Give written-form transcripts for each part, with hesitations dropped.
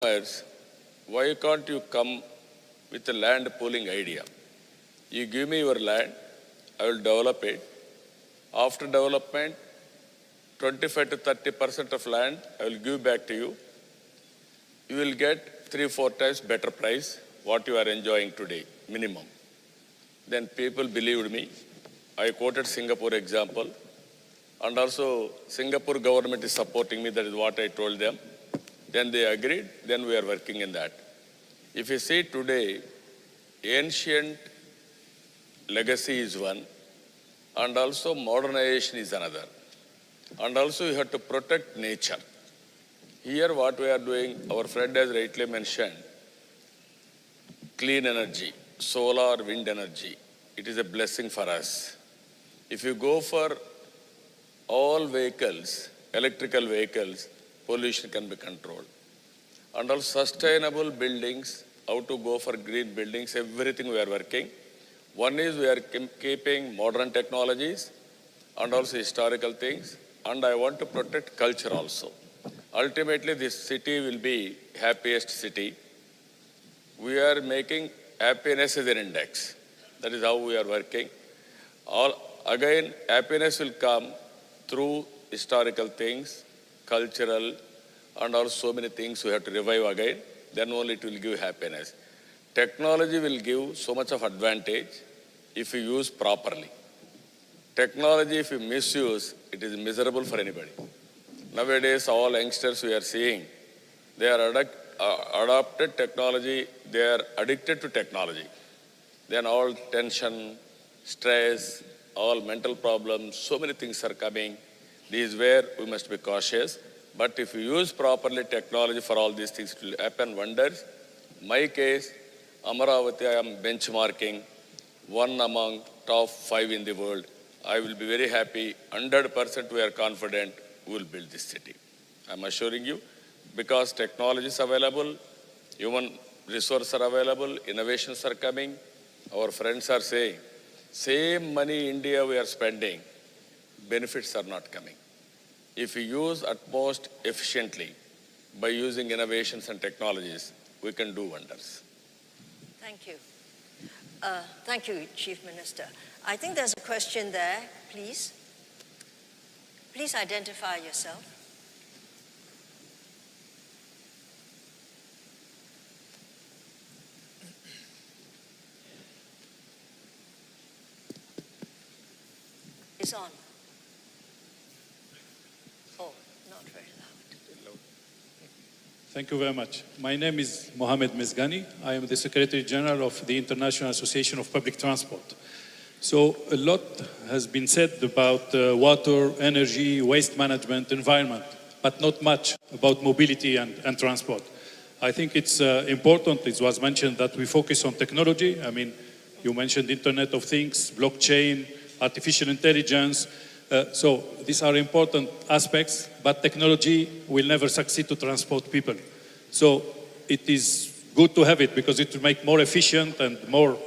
Myers, why can't you come with a land pooling idea? You give me your land, I will develop it. After development, 25 to 30% of land I will give back to you. You will get 3-4 times better price what you are enjoying today, minimum. Then people believed me. I quoted Singapore example. And also Singapore government is supporting me, that is what I told them. Then they agreed, then we are working in that. If you see today, ancient legacy is one, and also modernization is another. And also you have to protect nature. Here what we are doing, our friend has rightly mentioned, clean energy, solar, wind energy. It is a blessing for us. If you go for all vehicles, electrical vehicles, pollution can be controlled. And also sustainable buildings, how to go for green buildings, everything we are working. One is we are keeping modern technologies and also historical things, and I want to protect culture also. Ultimately, this city will be happiest city. We are making happiness as an index. That is how we are working. Again, happiness will come through historical things, cultural, and also so many things we have to revive again. Then only it will give happiness. Technology will give so much of advantage if you use properly. Technology, if you misuse, it is miserable for anybody. Nowadays, all youngsters we are seeing, they are adopted technology, they are addicted to technology. Then all tension, stress, all mental problems, so many things are coming. This is where we must be cautious. But if you use properly technology for all these things, it will happen wonders. My case, Amaravati, I am benchmarking one among top 5 in the world. I will be very happy. 100% we are confident we will build this city. I am assuring you, because technology is available, human resources are available, innovations are coming. Our friends are saying, same money India we are spending, benefits are not coming. If we use at most efficiently by using innovations and technologies, we can do wonders. Thank you. Thank you, Chief Minister. I think there's a question there, please. Please identify yourself. It's on. Oh, not very loud. Thank you very much. My name is Mohamed Mezgani. I am the Secretary General of the International Association of Public Transport. So a lot has been said about water, energy, waste management, environment, but not much about mobility and transport. I think it's important, it was mentioned, that we focus on technology. I mean, you mentioned Internet of Things, blockchain, artificial intelligence. So these are important aspects, but technology will never succeed to transport people. So it is good to have it because it will make more efficient and more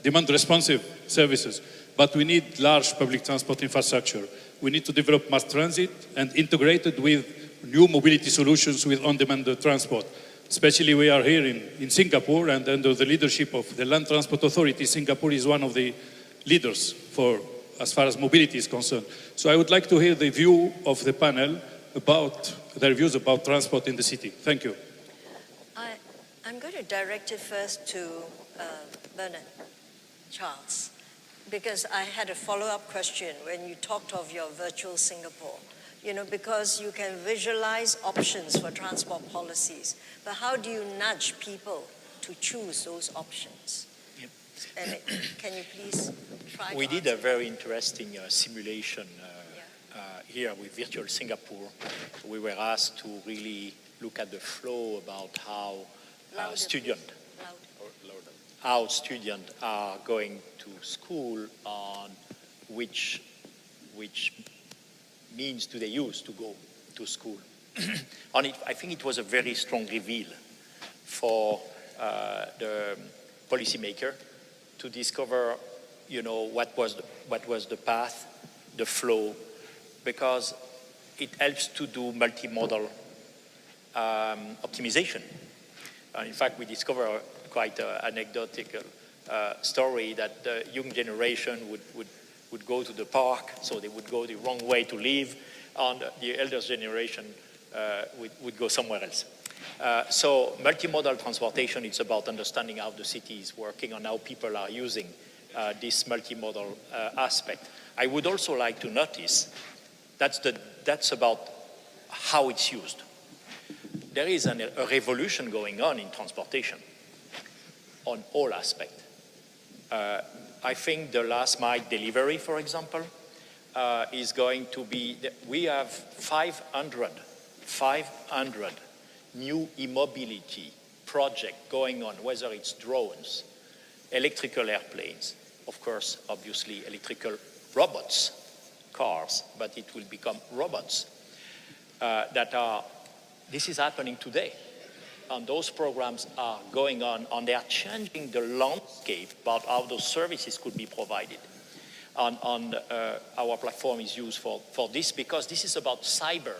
demand responsive services. But we need large public transport infrastructure. We need to develop mass transit and integrate it with new mobility solutions with on-demand transport. Especially we are here in Singapore, and under the leadership of the Land Transport Authority, Singapore is one of the leaders for as far as mobility is concerned. So I would like to hear the view of the panel about their views about transport in the city. Thank you. I'm going to direct it first to Bernard Charles, because I had a follow-up question when you talked of your virtual Singapore. You know, because you can visualize options for transport policies, but how do you nudge people to choose those options? Yep. And can you please try We to did answer a very interesting simulation Yeah. here with Virtual Singapore. We were asked to really look at the flow about how Louder, students are going to school, on which means do they use to go to school. And I think it was a very strong reveal for the policymaker to discover, you know, what was the path, the flow, because it helps to do multimodal optimization. In fact, we discovered a quite anecdotal story that the young generation would go to the park, so they would go the wrong way to live, and the elder generation would go somewhere else. So multimodal transportation is about understanding how the city is working and how people are using this multimodal aspect. I would also like to notice that's about how it's used. There is a revolution going on in transportation on all aspects. I think the last mile delivery, for example, is going to be, we have 500 new e-mobility projects going on, whether it's drones, electrical airplanes, of course, obviously electrical robots, cars, but it will become robots this is happening today. And those programs are going on, and they are changing the landscape about how those services could be provided. And our platform is used for this because this is about cyber,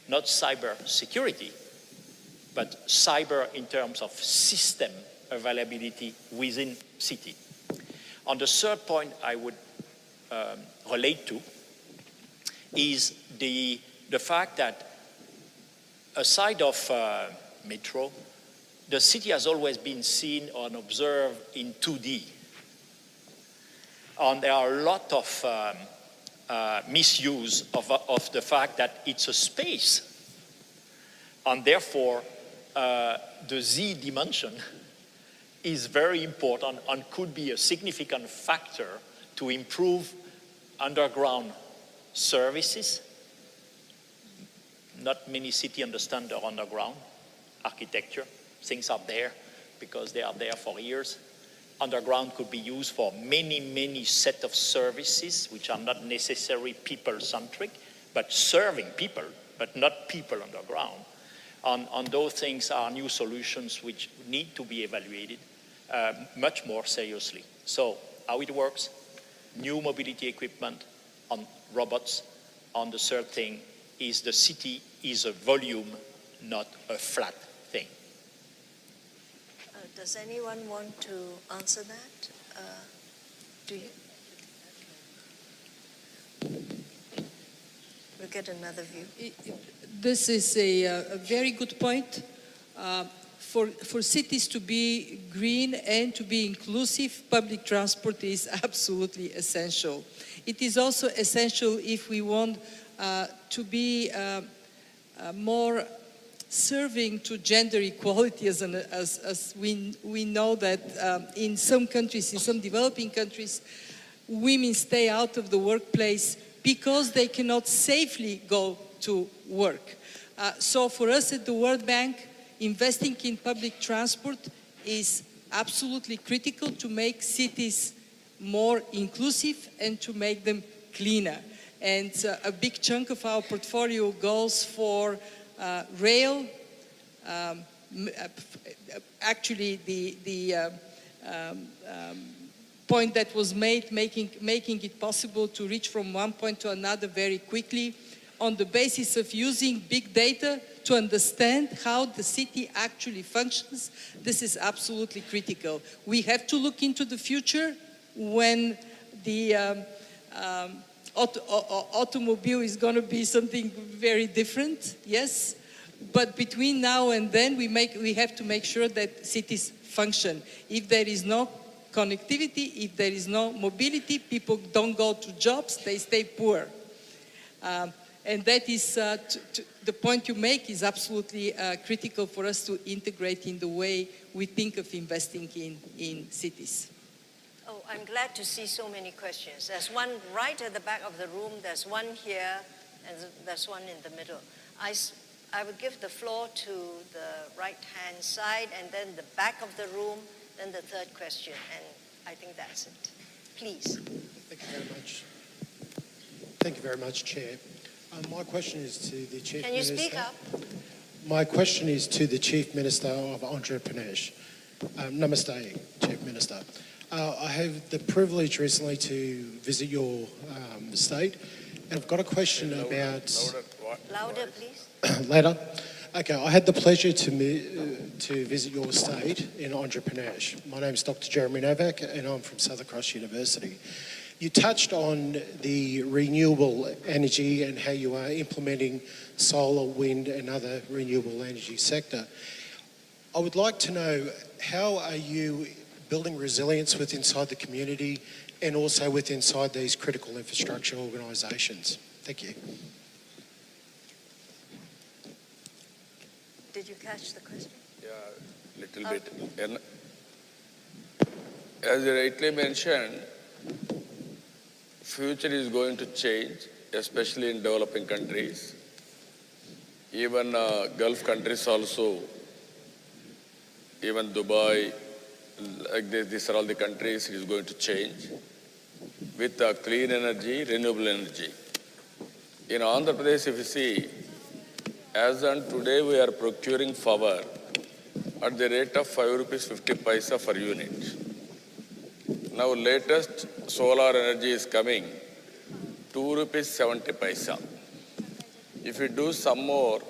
not cyber security, but cyber in terms of system availability within city. And the third point I would relate to is the fact that aside of metro, the city has always been seen and observed in 2D. And there are a lot of misuse of the fact that it's a space. And therefore, the Z dimension is very important and could be a significant factor to improve underground services. Not many cities understand the underground architecture. Things are there because they are there for years. Underground could be used for many set of services which are not necessarily people-centric, but serving people, but not people underground. And those things are new solutions which need to be evaluated much more seriously. So how it works, new mobility equipment on robots. On the third thing is the city is a volume, not a flat thing. Does anyone want to answer that? Do you? We'll get another view. This is a very good point. For cities to be green and to be inclusive, public transport is absolutely essential. It is also essential if we want to be more serving to gender equality, as we know that in some countries, in some developing countries, women stay out of the workplace because they cannot safely go to work. So for us at the World Bank, investing in public transport is absolutely critical to make cities more inclusive and to make them cleaner. And a big chunk of our portfolio goes for rail. Actually, the point that was made, making it possible to reach from one point to another very quickly on the basis of using big data to understand how the city actually functions. This is absolutely critical. We have to look into the future when the automobile is going to be something very different, yes. But between now and then, we have to make sure that cities function. If there is no connectivity, if there is no mobility, people don't go to jobs, they stay poor. And that is, the point you make is absolutely critical for us to integrate in the way we think of investing in cities. Oh, I'm glad to see so many questions. There's one right at the back of the room, there's one here, and there's one in the middle. I would give the floor to the right-hand side, and then the back of the room, then the third question, and I think that's it. Please. Thank you very much. Thank you very much, Chair. My question is to the Chief Minister. Can you speak up? My question is to the Chief Minister of Entrepreneurship. Namaste, Chief Minister. I have the privilege recently to visit your state, and I've got a question about... Louder, please. Later. Okay, I had the pleasure to visit your state in Andhra Pradesh. My name is Dr. Jeremy Novak and I'm from Southern Cross University. You touched on the renewable energy and how you are implementing solar, wind and other renewable energy sector. I would like to know, how are you building resilience within inside the community and also within inside these critical infrastructure organisations? Thank you. Did you catch the question? Yeah, little bit. And as you rightly mentioned, future is going to change, especially in developing countries. Even Gulf countries also, even Dubai, like this, these are all the countries, it is going to change with clean energy, renewable energy. In Andhra Pradesh, if you see, as on today, we are procuring power at the rate of 5 rupees 50 paisa per unit. Now, latest solar energy is coming, 2 rupees 70 paisa. If we do some more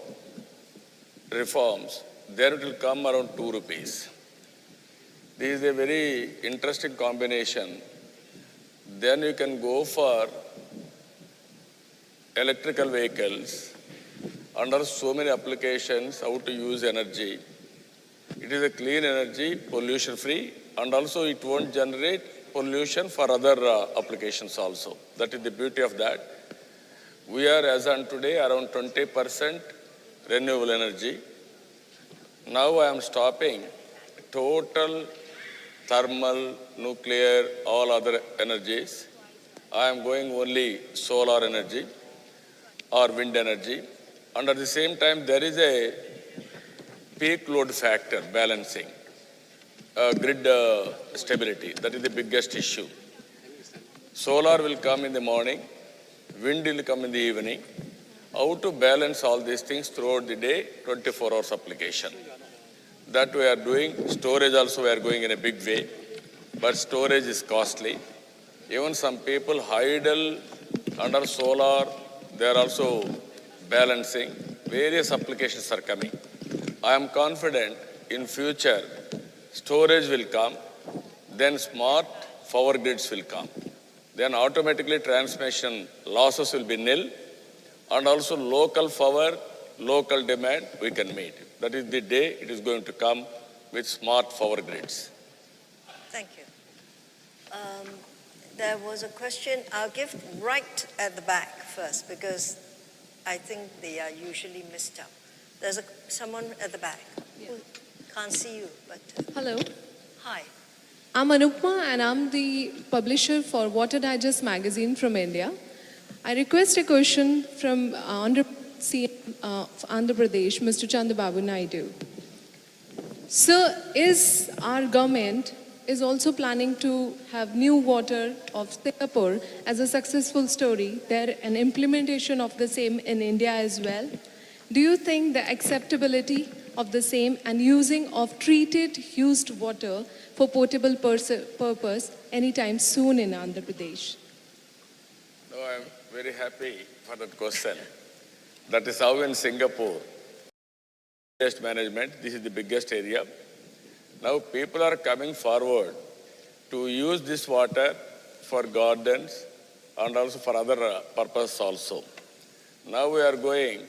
reforms, then it will come around 2 rupees. This is a very interesting combination. Then you can go for electrical vehicles under so many applications, how to use energy. It is a clean energy, pollution free, and also it won't generate pollution for other applications also. That is the beauty of that. We are, as on today, around 20% renewable energy. Now I am stopping total thermal, nuclear, all other energies. I am going only solar energy or wind energy. And at the same time, there is a peak load factor balancing, grid stability. That is the biggest issue. Solar will come in the morning, wind will come in the evening. How to balance all these things throughout the day, 24 hours application. That we are doing. Storage also we are going in a big way, but storage is costly. Even some people idle under solar, they are also balancing. Various applications are coming. I am confident in future, storage will come, then smart power grids will come. Then automatically transmission losses will be nil, and also local power, local demand we can meet. That is the day it is going to come with smart power grids. Thank you. There was a question. I'll give right at the back first because I think they are usually missed out. There's someone at the back who can't see you, but Hello, hi. I'm Anupma and I'm the publisher for Water Digest magazine from India. I request a question from CM of Andhra Pradesh, Mr. Chandrababu Naidu. Sir, is our government is also planning to have new water of Singapore as a successful story, there an implementation of the same in India as well? Do you think the acceptability of the same and using of treated used water for potable purpose anytime soon in Andhra Pradesh? No, I am very happy for that question. That is how in Singapore, waste management, this is the biggest area. Now people are coming forward to use this water for gardens and also for other purposes also. Now we are going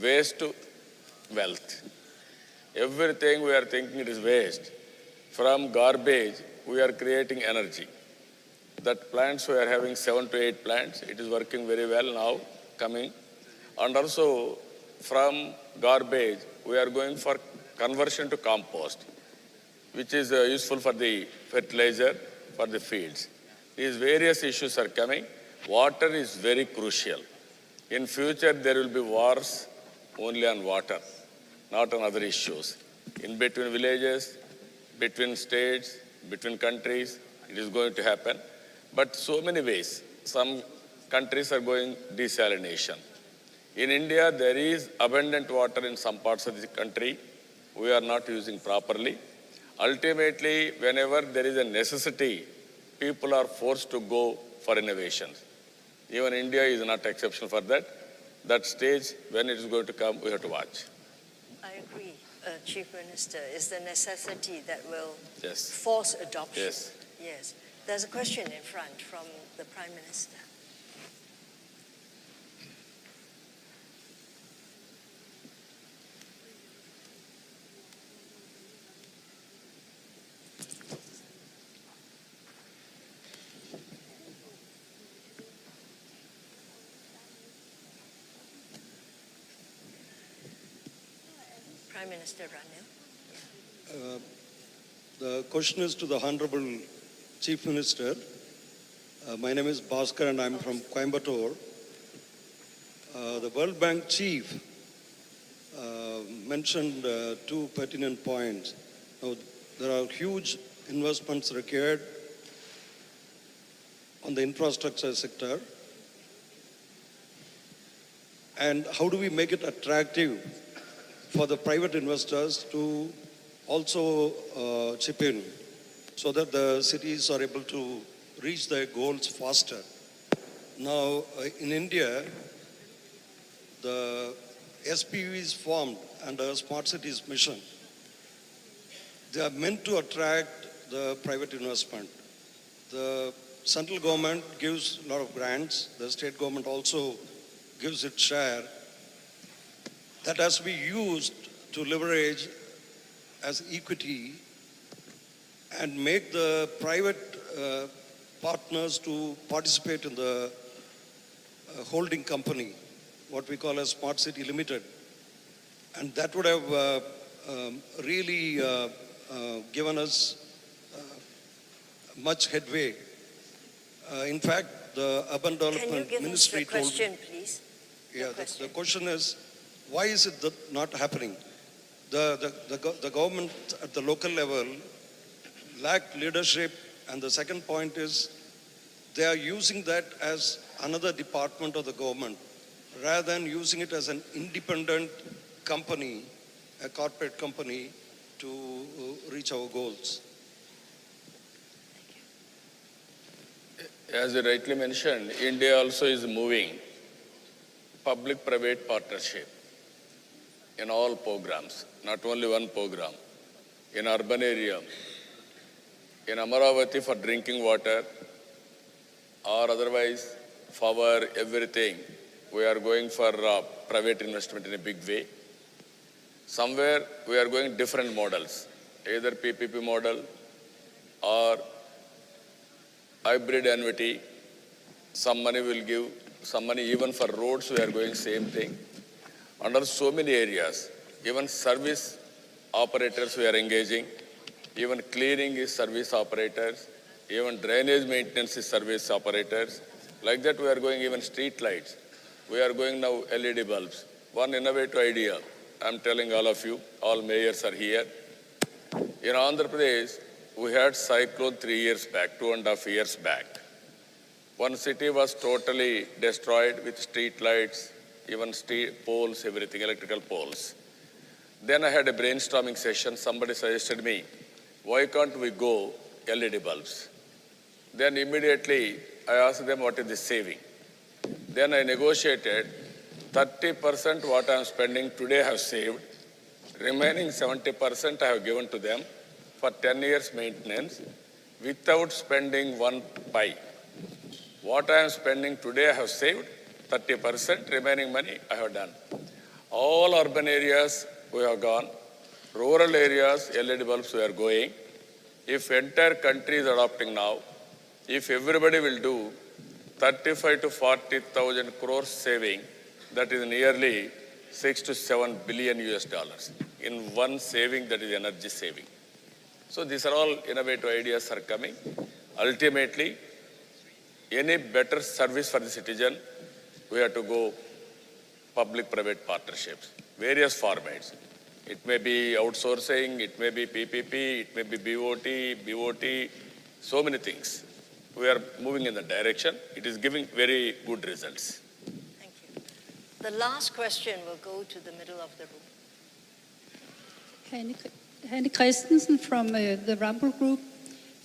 waste to wealth. Everything we are thinking it is waste. From garbage, we are creating energy. That plants, we are having 7 to 8 plants. It is working very well now, coming. And also from garbage, we are going for conversion to compost, which is useful for the fertilizer, for the fields. These various issues are coming. Water is very crucial. In future, there will be wars only on water, not on other issues. In between villages, between states, between countries, it is going to happen. But so many ways. Some countries are going desalination. In India, there is abundant water in some parts of the country. We are not using properly. Ultimately, whenever there is a necessity, people are forced to go for innovations. Even India is not exceptional for that. That stage, when it is going to come, we have to watch. I agree, Chief Minister, is the necessity that will Yes. force adoption. Yes. Yes. There's a question in front from the Prime Minister. Prime Minister Ranil. The question is to the Honorable Chief Minister. My name is Bhaskar and I'm from Coimbatore. The World Bank chief mentioned two pertinent points. Now, there are huge investments required on the infrastructure sector. And how do we make it attractive for the private investors to also chip in so that the cities are able to reach their goals faster? Now, in India, the SPV is formed under Smart Cities Mission. They are meant to attract the private investment. The central government gives a lot of grants. The state government also gives its share. That has to be used to leverage as equity and make the private partners to participate in the holding company, what we call as Smart City Limited. And that would have really given us much headway. In fact, the Urban Can you Development give us Ministry the question, please? Yeah, question. the question is, why is it not happening? The government at the local level lack leadership, and the second point is they are using that as another department of the government rather than using it as an independent company, a corporate company, to reach our goals. As you rightly mentioned, India also is moving public-private partnership in all programs, not only one program. In urban area, in Amaravati for drinking water or otherwise for everything, we are going for private investment in a big way. Somewhere we are going different models, either PPP model or hybrid annuity. Some money will give, some money even for roads we are going same thing. Under so many areas, even service operators we are engaging, even cleaning is service operators, even drainage maintenance is service operators. Like that we are going even street lights. We are going now LED bulbs. One innovative idea, I am telling all of you, all mayors are here. In Andhra Pradesh, we had cyclone 3 years back, 2.5 years back. One city was totally destroyed with street lights, even poles, everything, electrical poles. Then I had a brainstorming session. Somebody suggested me, why can't we go LED bulbs? Then immediately I asked them what is the saving. Then I negotiated 30% what I am spending today I have saved. Remaining 70% I have given to them for 10 years maintenance without spending one pi. What I am spending today I have saved, 30%, remaining money I have done. All urban areas we have gone, rural areas, LED bulbs we are going. If entire country is adopting now, if everybody will do 35 to 40,000 crores saving, that is nearly 6 to 7 billion US dollars in one saving, that is energy saving. So these are all innovative ideas are coming. Ultimately, any better service for the citizen, we have to go public-private partnerships, various formats. It may be outsourcing, it may be PPP, it may be BOT, so many things. We are moving in the direction. It is giving very good results. Thank you. The last question will go to the middle of the room. Hanne Christensen from the Rumble Group.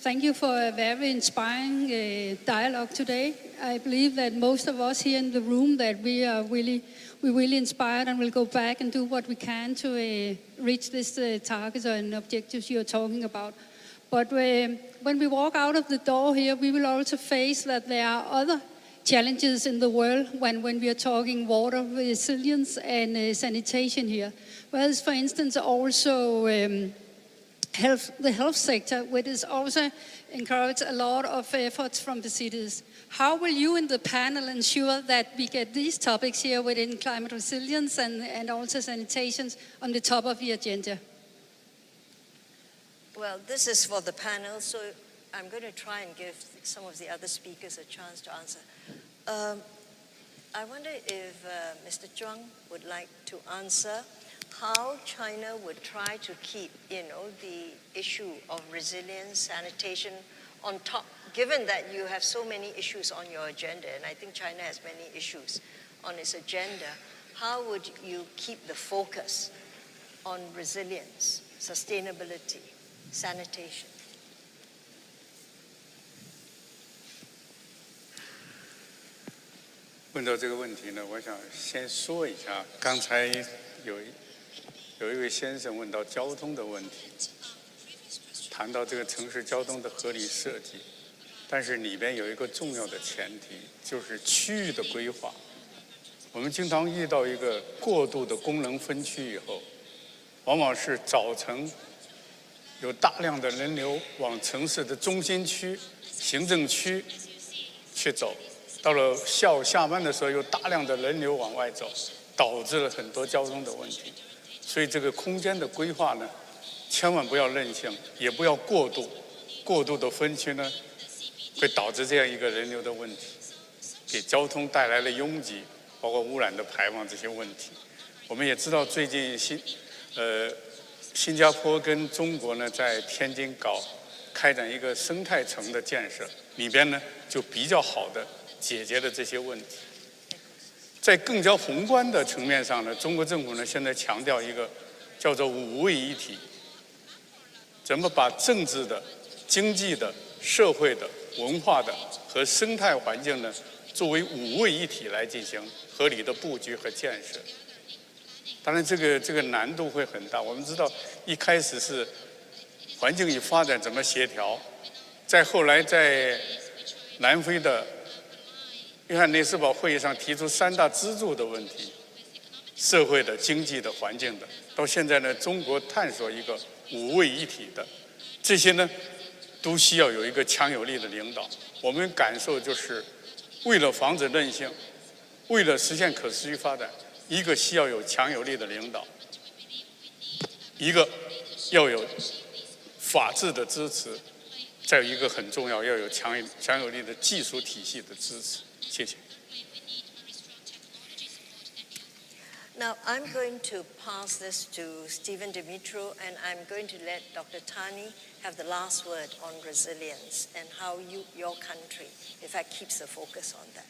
Thank you for a very inspiring dialogue today. I believe that most of us here in the room that we're really inspired and will go back and do what we can to reach this targets and objectives you're talking about. But when we walk out of the door here, we will also face that there are other challenges in the world when we are talking water resilience and sanitation here. Well, for instance, also the health sector, which is also encourage a lot of efforts from the cities. How will you in the panel ensure that we get these topics here within climate resilience and also sanitation on the top of the agenda? Well, this is for the panel, so I'm going to try and give some of the other speakers a chance to answer. I wonder if Mr. Zhuang would like to answer how China would try to keep, the issue of resilience, sanitation on top, given that you have so many issues on your agenda, and I think China has many issues on its agenda. How would you keep the focus on resilience, sustainability, sanitation? 问到这个问题呢，我想先说一下，刚才有一位先生问到交通的问题，谈到这个城市交通的合理设计，但是里边有一个重要的前提，就是区域的规划。我们经常遇到一个过度的功能分区以后，往往是早晨有大量的人流往城市的中心区、行政区去走。 到了下午下班的时候，有大量的人流往外走，导致了很多交通的问题。所以这个空间的规划呢，千万不要任性，也不要过度。过度的分区呢，会导致这样一个人流的问题，给交通带来了拥挤，包括污染的排放这些问题。我们也知道，最近新加坡跟中国呢，在天津开展一个生态城的建设，里边呢就比较好的 解决了这些问题，在更加宏观的层面上呢，中国政府呢现在强调一个叫做五位一体，怎么把政治的、经济的、社会的、文化的和生态环境呢作为五位一体来进行合理的布局和建设。当然，这个难度会很大。我们知道，一开始是环境与发展怎么协调，再后来在南非的 约翰内斯堡会议上提出3大支柱的问题，社会的、经济的、环境的。到现在呢，中国探索一个五位一体的，这些呢，都需要有一个强有力的领导。我们感受就是，为了防止任性，为了实现可持续发展，一个需要有强有力的领导，一个要有法治的支持，再有一个很重要，要有强有力的技术体系的支持。 谢谢。 Now, I'm going to pass this to Stephen Dimitro, and I'm going to let Dr. Tani have the last word on resilience and how your country, in fact, keeps the focus on that.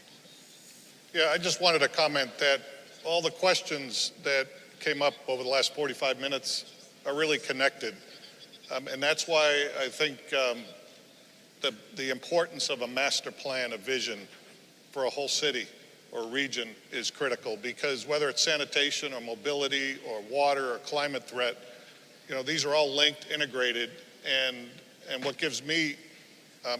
Yeah, I just wanted to comment that all the questions that came up over the last 45 minutes are really connected. And that's why I think the importance of a master plan, a vision for a whole city or region is critical, because whether it's sanitation or mobility or water or climate threat, these are all linked, integrated, and what gives me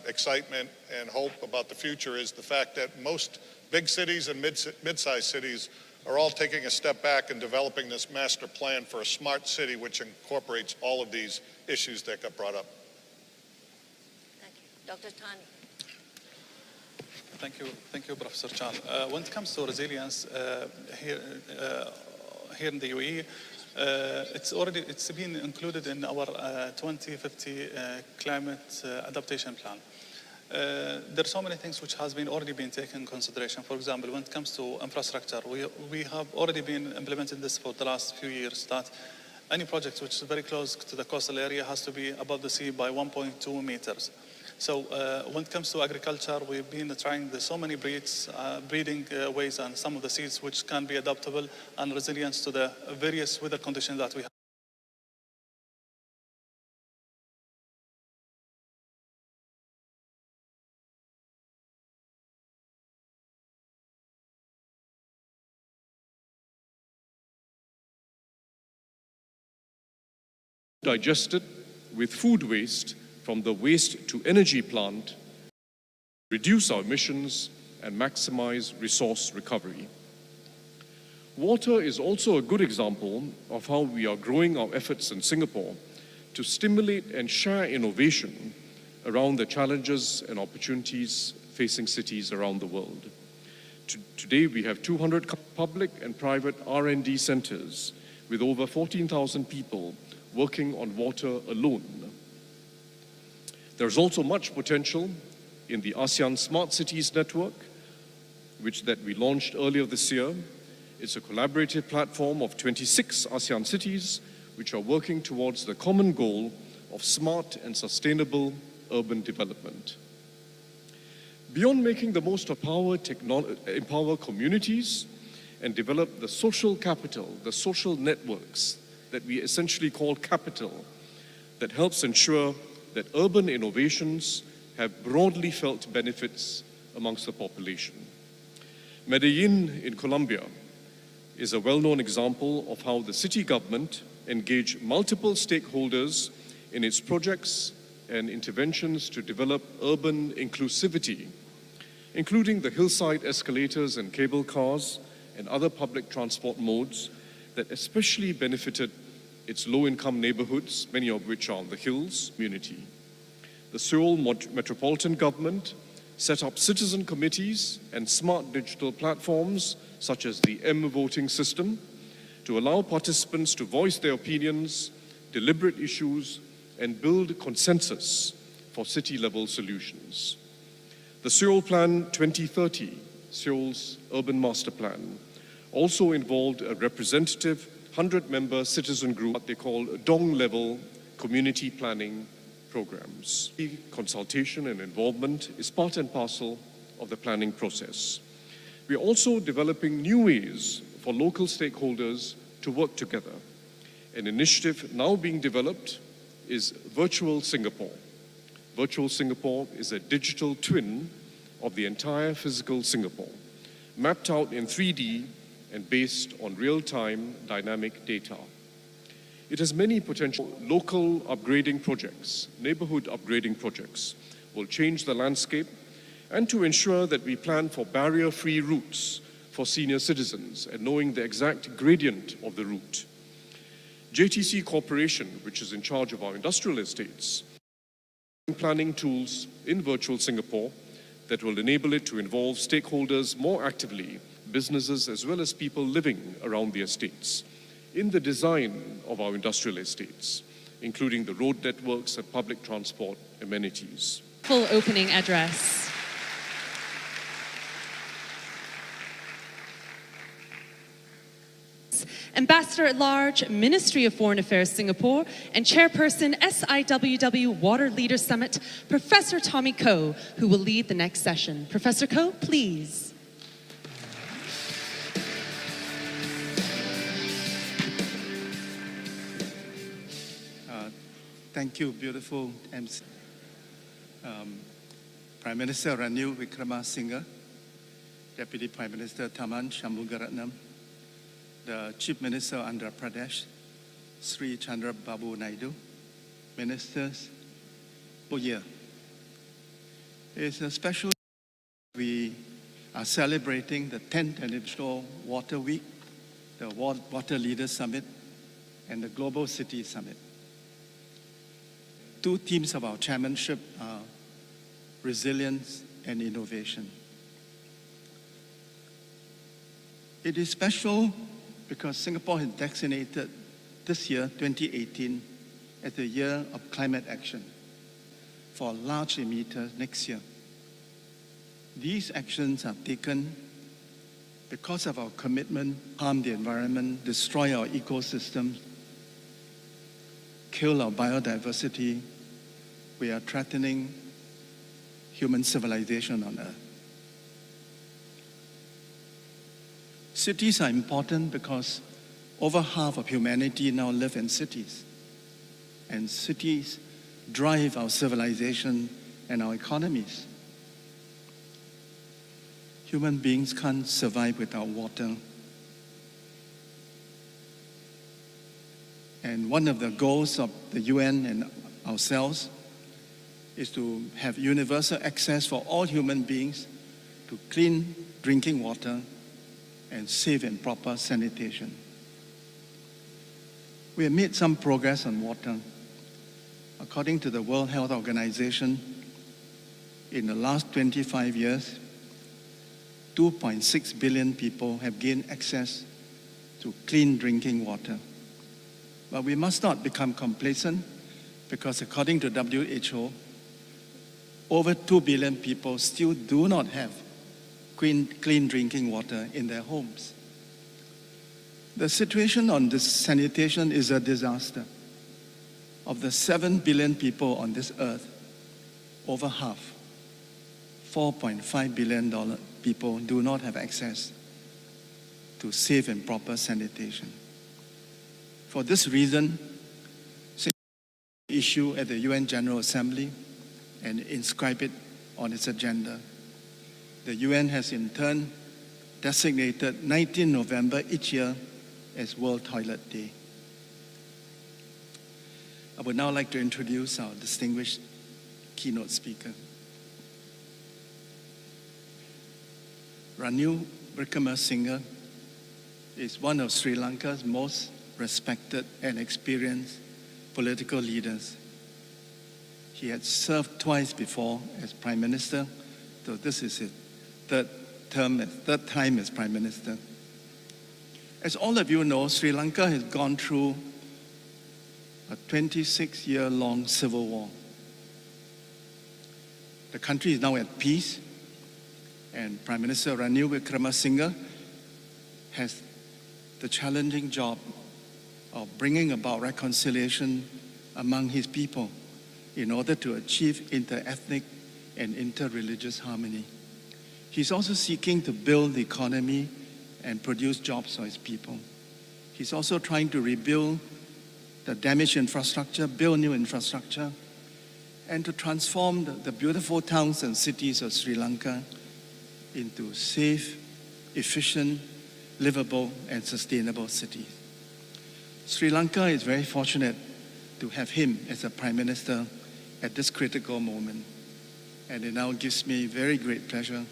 excitement and hope about the future is the fact that most big cities and mid-sized cities are all taking a step back and developing this master plan for a smart city which incorporates all of these issues that got brought up. Thank you. Dr. Tani. Thank you, Professor Chan. When it comes to resilience here in the UAE, it's been included in our 2050 climate adaptation plan. There are so many things which has already been taken into consideration. For example, when it comes to infrastructure, we have already been implementing this for the last few years, that any project which is very close to the coastal area has to be above the sea by 1.2 meters. So when it comes to agriculture, we've been trying so many breeding ways and some of the seeds which can be adaptable and resilient to the various weather conditions that we have. digested with food waste from the waste to energy plant, reduce our emissions, and maximize resource recovery. Water is also a good example of how we are growing our efforts in Singapore to stimulate and share innovation around the challenges and opportunities facing cities around the world. Today, we have 200 public and private R&D centers with over 14,000 people working on water alone. There's also much potential in the ASEAN Smart Cities Network, which we launched earlier this year. It's a collaborative platform of 26 ASEAN cities which are working towards the common goal of smart and sustainable urban development. Beyond making the most of empower communities and develop the social capital, the social networks that we essentially call capital, that helps ensure that urban innovations have broadly felt benefits amongst the population. Medellin in Colombia is a well-known example of how the city government engaged multiple stakeholders in its projects and interventions to develop urban inclusivity, including the hillside escalators and cable cars and other public transport modes that especially benefited its low-income neighborhoods, many of which are on the hills community. The Seoul Metropolitan Government set up citizen committees and smart digital platforms such as the M-voting system to allow participants to voice their opinions, deliberate issues, and build consensus for city-level solutions. The Seoul Plan 2030, Seoul's urban master plan, also involved a representative 100-member citizen group, what they call Dong-level community planning programs. Consultation and involvement is part and parcel of the planning process. We are also developing new ways for local stakeholders to work together. An initiative now being developed is Virtual Singapore. Virtual Singapore is a digital twin of the entire physical Singapore, mapped out in 3D and based on real-time dynamic data. It has many potential local upgrading projects, neighborhood upgrading projects, will change the landscape and to ensure that we plan for barrier-free routes for senior citizens and knowing the exact gradient of the route. JTC Corporation, which is in charge of our industrial estates, planning tools in Virtual Singapore that will enable it to involve stakeholders more actively, businesses as well as people living around the estates, in the design of our industrial estates, including the road networks and public transport amenities. Full opening address. Ambassador-at-Large, Ministry of Foreign Affairs Singapore, and Chairperson SIWW Water Leaders Summit, Professor Tommy Koh, who will lead the next session. Professor Koh, please. Thank you, beautiful MC. Prime Minister Ranil Wickremesinghe, Deputy Prime Minister Tharman Shanmugaratnam, the Chief Minister of Andhra Pradesh, Sri Chandrababu Naidu, Ministers, Boyer. It's a special we are celebrating the 10th anniversary Water Week, the Water Leaders Summit, and the Global City Summit. Two themes of our chairmanship are resilience and innovation. It is special because Singapore has designated this year, 2018, as the year of climate action for large emitters next year. These actions are taken because of our commitment to harm the environment, destroy our ecosystems, kill our biodiversity. We are threatening human civilization on Earth. Cities are important because over half of humanity now live in cities. And cities drive our civilization and our economies. Human beings can't survive without water. And one of the goals of the UN and ourselves is to have universal access for all human beings to clean drinking water and safe and proper sanitation. We have made some progress on water. According to the World Health Organization, in the last 25 years, 2.6 billion people have gained access to clean drinking water. But we must not become complacent, because according to WHO, over 2 billion people still do not have clean drinking water in their homes. The situation on this sanitation is a disaster. Of the 7 billion people on this earth, over half, 4.5 billion people do not have access to safe and proper sanitation. For this reason, issue at the UN General Assembly and inscribe it on its agenda. The UN has in turn designated 19 November each year as World Toilet Day. I would now like to introduce our distinguished keynote speaker. Ranil Wickremesinghe is one of Sri Lanka's most respected and experienced political leaders. He had served twice before as Prime Minister, so this is his third time as Prime Minister. As all of you know, Sri Lanka has gone through a 26-year-long civil war. The country is now at peace, and Prime Minister Ranil Wickremesinghe has the challenging job of bringing about reconciliation among his people in order to achieve inter-ethnic and inter-religious harmony. He's also seeking to build the economy and produce jobs for his people. He's also trying to rebuild the damaged infrastructure, build new infrastructure, and to transform the beautiful towns and cities of Sri Lanka into safe, efficient, livable, and sustainable cities. Sri Lanka is very fortunate to have him as a Prime Minister at this critical moment. And it now gives me very great pleasure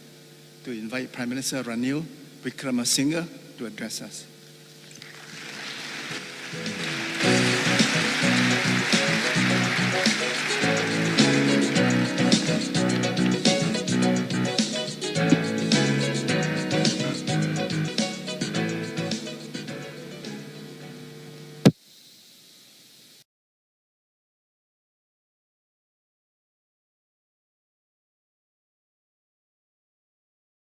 to invite Prime Minister Ranil Wickremesinghe to address us.